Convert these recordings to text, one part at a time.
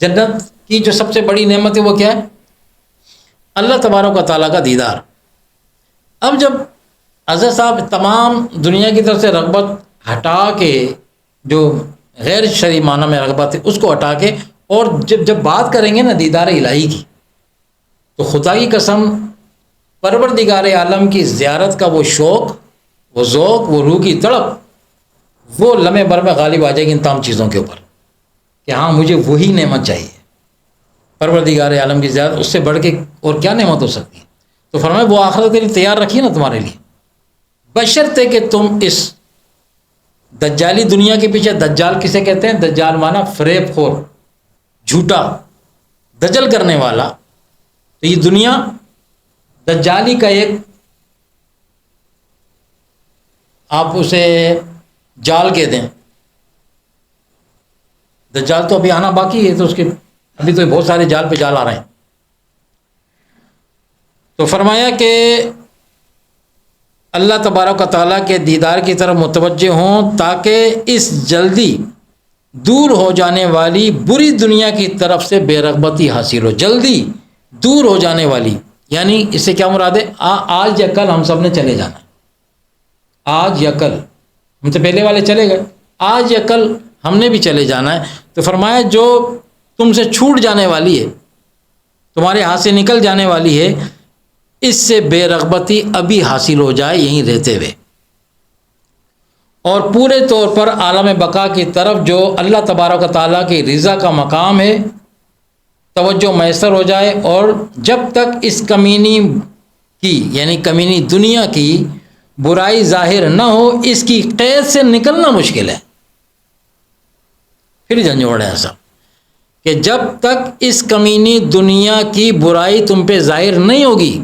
جنت کی جو سب سے بڑی نعمت ہے وہ کیا ہے؟ اللہ تبارک و تعالیٰ کا دیدار۔ اب جب حضرت صاحب تمام دنیا کی طرف سے رغبت ہٹا کے، جو غیر شرعی معنی میں رغبت ہے اس کو ہٹا کے، اور جب بات کریں گے نا دیدار الہی کی، تو خدا کی قسم پروردگار عالم کی زیارت کا وہ شوق، وہ ذوق، وہ روح کی تڑپ، وہ لمحے بھر میں غالب آ جائے گی ان تمام چیزوں کے اوپر کہ ہاں مجھے وہی نعمت چاہیے، پروردگار عالم کی زیارت۔ اس سے بڑھ کے اور کیا نعمت ہو سکتی ہے؟ تو فرمایا وہ آخرت کے لیے تیار رکھیے نا تمہارے لیے، بشرطے کہ تم اس دجالی دنیا کے پیچھے، دجال کسے کہتے ہیں؟ دجال مانا فریب خور، جھوٹا، دجل کرنے والا۔ تو یہ دنیا دجالی کا ایک، آپ اسے جال کہہ دیں، دجال تو ابھی آنا باقی ہے، تو اس کے ابھی تو بہت سارے جال پہ جال آ رہے ہیں۔ تو فرمایا کہ اللہ تبارک و تعالیٰ کے دیدار کی طرف متوجہ ہوں تاکہ اس جلدی دور ہو جانے والی بری دنیا کی طرف سے بے رغبتی حاصل ہو۔ جلدی دور ہو جانے والی، یعنی اس سے کیا مراد ہے؟ آج یا کل ہم سب نے چلے جانا ہے، آج یا کل، ہم سے پہلے والے چلے گئے، آج یا کل ہم نے بھی چلے جانا ہے۔ تو فرمایا جو تم سے چھوٹ جانے والی ہے، تمہارے ہاتھ سے نکل جانے والی ہے، اس سے بے رغبتی ابھی حاصل ہو جائے یہیں رہتے ہوئے، اور پورے طور پر عالم بقا کی طرف جو اللہ تبارک و تعالیٰ کی رضا کا مقام ہے توجہ میسر ہو جائے۔ اور جب تک اس کمینی کی، یعنی کمینی دنیا کی برائی ظاہر نہ ہو، اس کی قید سے نکلنا مشکل ہے۔ پھر جھنجھوڑ ہے ایسا کہ جب تک اس کمینی دنیا کی برائی تم پہ ظاہر نہیں ہوگی،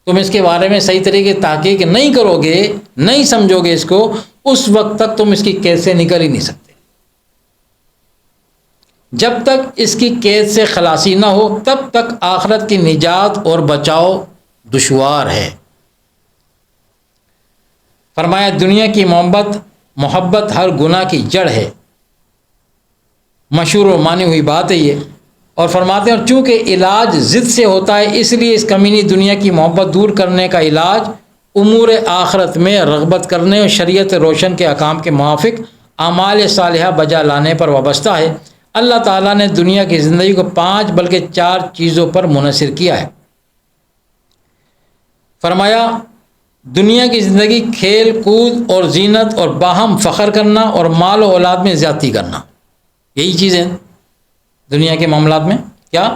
تم اس کے بارے میں صحیح طریقے تحقیق نہیں کرو گے، نہیں سمجھو گے اس کو، اس وقت تک تم اس کی قید سے نکل ہی نہیں سکتے۔ جب تک اس کی قید سے خلاصی نہ ہو تب تک آخرت کی نجات اور بچاؤ دشوار ہے۔ فرمایا دنیا کی محبت ہر گناہ کی جڑ ہے، مشہور و مانی ہوئی بات ہے یہ۔ اور فرماتے ہیں اور چونکہ علاج ضد سے ہوتا ہے، اس لیے اس کمینی دنیا کی محبت دور کرنے کا علاج امور آخرت میں رغبت کرنے اور شریعت روشن کے احکام کے موافق اعمال صالحہ بجا لانے پر وابستہ ہے۔ اللہ تعالیٰ نے دنیا کی زندگی کو 5 بلکہ 4 چیزوں پر منحصر کیا ہے۔ فرمایا دنیا کی زندگی کھیل کود اور زینت اور باہم فخر کرنا اور مال و اولاد میں زیادتی کرنا، یہی چیزیں دنیا کے معاملات میں۔ کیا؟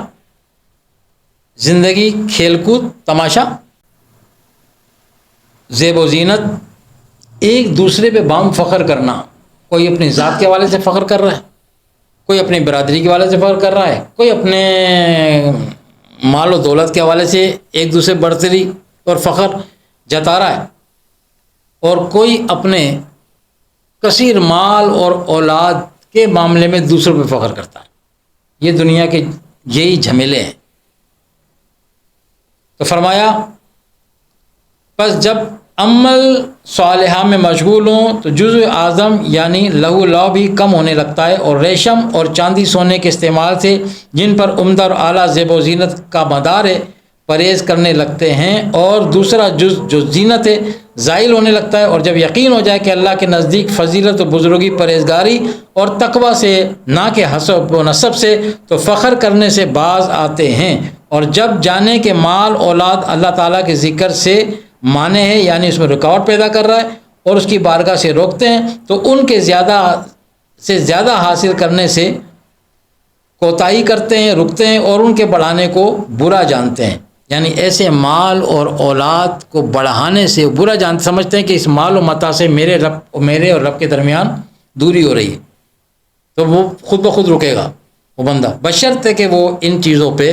زندگی، کھیل کود، تماشا، زیب و زینت، ایک دوسرے پہ باہم فخر کرنا۔ کوئی اپنی ذات کے حوالے سے فخر کر رہا ہے، کوئی اپنی برادری کے حوالے سے فخر کر رہا ہے، کوئی اپنے مال و دولت کے حوالے سے ایک دوسرے برتری اور فخر جتا رہا ہے، اور کوئی اپنے کثیر مال اور اولاد کے معاملے میں دوسروں پہ فخر کرتا ہے۔ یہ دنیا کے یہی جھمیلے ہیں۔ تو فرمایا پس جب عمل صالحہ میں مشغول ہوں تو جزء اعظم یعنی لہو لعب بھی کم ہونے لگتا ہے، اور ریشم اور چاندی سونے کے استعمال سے جن پر عمدہ اور اعلیٰ زیب و زینت کا مدار ہے پرہیز کرنے لگتے ہیں، اور دوسرا جز جو زینت ہے زائل ہونے لگتا ہے۔ اور جب یقین ہو جائے کہ اللہ کے نزدیک فضیلت و بزرگی پرہیزگاری اور تقوی سے نہ کہ حسب و نسب سے، تو فخر کرنے سے باز آتے ہیں۔ اور جب جانے کہ مال اولاد اللہ تعالیٰ کے ذکر سے مانے ہیں، یعنی اس میں رکاوٹ پیدا کر رہا ہے اور اس کی بارگاہ سے روکتے ہیں، تو ان کے زیادہ سے زیادہ حاصل کرنے سے کوتاہی کرتے ہیں، رکتے ہیں، اور ان کے بڑھانے کو برا جانتے ہیں۔ یعنی ایسے مال اور اولاد کو بڑھانے سے برا جانتے، سمجھتے ہیں کہ اس مال و متاع سے میرے اور رب کے درمیان دوری ہو رہی ہے، تو وہ خود بخود رکے گا وہ بندہ، بشرطے کہ وہ ان چیزوں پہ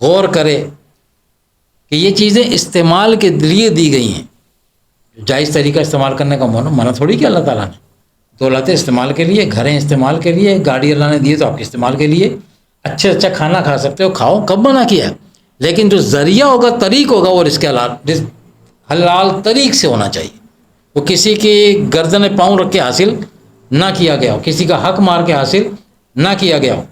غور کرے کہ یہ چیزیں استعمال کے لیے دی گئی ہیں۔ جائز طریقہ استعمال کرنے کا منع تھوڑی کیا اللہ تعالیٰ نے۔ دولتیں استعمال کے لیے، گھریں استعمال کے لیے، گاڑی اللہ نے دی تو آپ کے استعمال کے لیے، اچھا کھانا کھا سکتے ہو، کھاؤ، کب منع کیا ہے؟ لیکن جو ذریعہ ہوگا، طریق ہوگا، اور اس کے حلال طریق سے ہونا چاہیے۔ وہ کسی کی گردن پاؤں رکھ کے حاصل نہ کیا گیا ہو، کسی کا حق مار کے حاصل نہ کیا گیا ہو.